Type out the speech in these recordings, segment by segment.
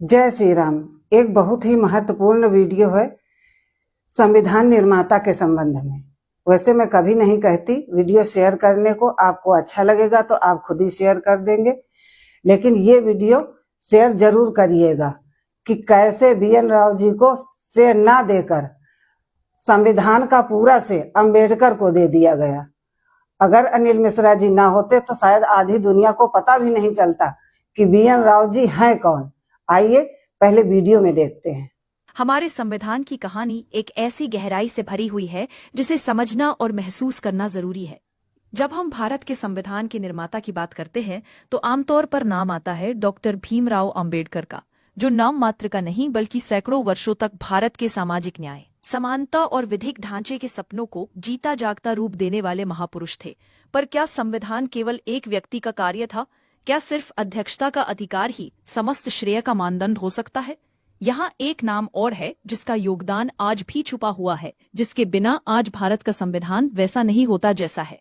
जय श्री राम। एक बहुत ही महत्वपूर्ण वीडियो है संविधान निर्माता के संबंध में। वैसे मैं कभी नहीं कहती वीडियो शेयर करने को, आपको अच्छा लगेगा तो आप खुद ही शेयर कर देंगे, लेकिन ये वीडियो शेयर जरूर करिएगा कि कैसे BN राव जी को शेयर ना देकर संविधान का पूरा से अंबेडकर को दे दिया गया। अगर अनिल मिश्रा जी ना होते तो शायद आधी दुनिया को पता भी नहीं चलता कि BN राव जी हैं कौन। आइए पहले वीडियो में देखते हैं। हमारे संविधान की कहानी एक ऐसी गहराई से भरी हुई है जिसे समझना और महसूस करना जरूरी है। जब हम भारत के संविधान के निर्माता की बात करते हैं तो आमतौर पर नाम आता है डॉक्टर भीमराव अंबेडकर का, जो नाम मात्र का नहीं बल्कि सैकड़ों वर्षों तक भारत के सामाजिक न्याय, समानता और विधिक ढांचे के सपनों को जीता जागता रूप देने वाले महापुरुष थे। पर क्या संविधान केवल एक व्यक्ति का कार्य था? क्या सिर्फ अध्यक्षता का अधिकार ही समस्त श्रेय का मानदंड हो सकता है? यहाँ एक नाम और है जिसका योगदान आज भी छुपा हुआ है, जिसके बिना आज भारत का संविधान वैसा नहीं होता जैसा है।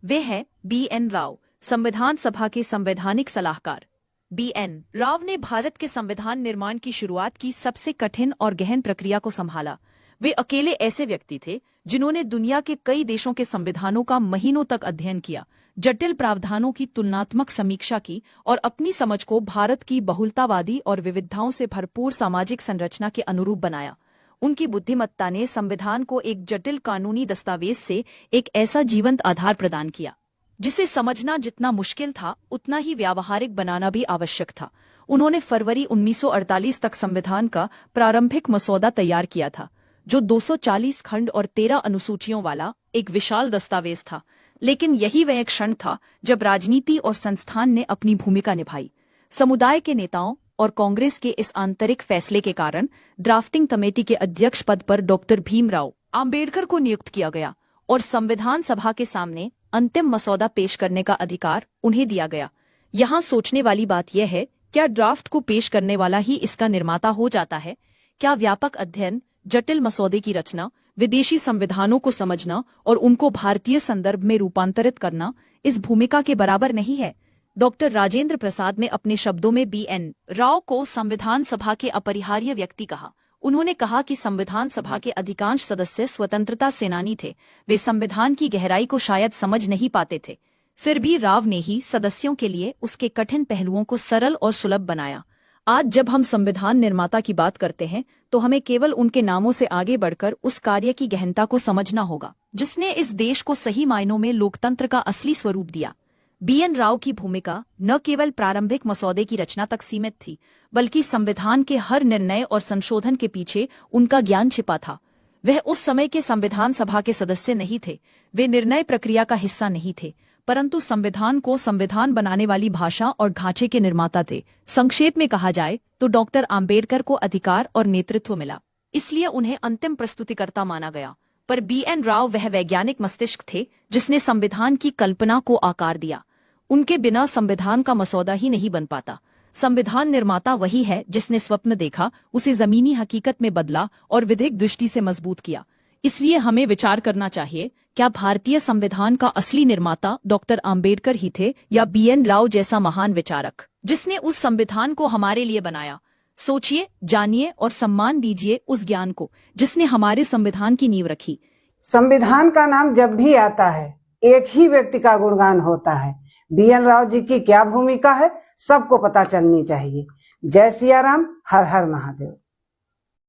वे है BN राव, संविधान सभा के संवैधानिक सलाहकार। BN राव ने भारत के संविधान निर्माण की शुरुआत की सबसे कठिन और गहन प्रक्रिया को संभाला। वे अकेले ऐसे व्यक्ति थे जिन्होंने दुनिया के कई देशों के संविधानों का महीनों तक अध्ययन किया, जटिल प्रावधानों की तुलनात्मक समीक्षा की और अपनी समझ को भारत की बहुलतावादी और विविधताओं से भरपूर सामाजिक संरचना के अनुरूप बनाया। उनकी बुद्धिमत्ता ने संविधान को एक जटिल कानूनी दस्तावेज से एक ऐसा जीवंत आधार प्रदान किया जिसे समझना जितना मुश्किल था उतना ही व्यावहारिक बनाना भी आवश्यक था। उन्होंने फरवरी 1948 तक संविधान का प्रारंभिक मसौदा तैयार किया था, जो 240 खंड और 13 अनुसूचियों वाला एक विशाल दस्तावेज था। लेकिन यही वह एक क्षण था जब राजनीति और संस्थान ने अपनी भूमिका निभाई। समुदाय के नेताओं और कांग्रेस के इस आंतरिक फैसले के कारण ड्राफ्टिंग कमेटी के अध्यक्ष पद पर डॉक्टर भीमराव अंबेडकर को नियुक्त किया गया और संविधान सभा के सामने अंतिम मसौदा पेश करने का अधिकार उन्हें दिया गया। यहाँ सोचने वाली बात यह है, क्या ड्राफ्ट को पेश करने वाला ही इसका निर्माता हो जाता है? क्या व्यापक अध्ययन, जटिल मसौदे की रचना, विदेशी संविधानों को समझना और उनको भारतीय संदर्भ में रूपांतरित करना इस भूमिका के बराबर नहीं है? डॉक्टर राजेंद्र प्रसाद ने अपने शब्दों में BN राव को संविधान सभा के अपरिहार्य व्यक्ति कहा। उन्होंने कहा कि संविधान सभा के अधिकांश सदस्य स्वतंत्रता सेनानी थे। वे संविधान की गहराई को शायद समझ नहीं पाते थे, फिर भी राव ने ही सदस्यों के लिए उसके कठिन पहलुओं को सरल और सुलभ बनाया। आज जब हम संविधान निर्माता की बात करते हैं तो हमें केवल उनके नामों से आगे बढ़कर उस कार्य की गहनता को समझना होगा जिसने इस देश को सही मायनों में लोकतंत्र का असली स्वरूप दिया। BN राव की भूमिका न केवल प्रारंभिक मसौदे की रचना तक सीमित थी, बल्कि संविधान के हर निर्णय और संशोधन के पीछे उनका ज्ञान छिपा था। वह उस समय के संविधान सभा के सदस्य नहीं थे, वे निर्णय प्रक्रिया का हिस्सा नहीं थे, परंतु संविधान को संविधान बनाने वाली भाषा और ढांचे के निर्माता थे। संक्षेप में कहा जाए तो डॉक्टर आम्बेडकर को अधिकार और नेतृत्व मिला, इसलिए उन्हें अंतिम प्रस्तुतिकर्ता माना गया। पर BN राव वह वैज्ञानिक मस्तिष्क थे जिसने संविधान की कल्पना को आकार दिया। उनके बिना संविधान का मसौदा ही नहीं बन पाता। संविधान निर्माता वही है जिसने स्वप्न देखा, उसे जमीनी हकीकत में बदला और विधिक दृष्टि से मजबूत किया। इसलिए हमें विचार करना चाहिए, क्या भारतीय संविधान का असली निर्माता डॉक्टर आम्बेडकर ही थे या BN राव जैसा महान विचारक जिसने उस संविधान को हमारे लिए बनाया? सोचिए, जानिए और सम्मान दीजिए उस ज्ञान को जिसने हमारे संविधान की नींव रखी। संविधान का नाम जब भी आता है एक ही व्यक्ति का गुणगान होता है। BN राव जी की क्या भूमिका है सबको पता चलनी चाहिए। जय सिया राम, हर हर महादेव।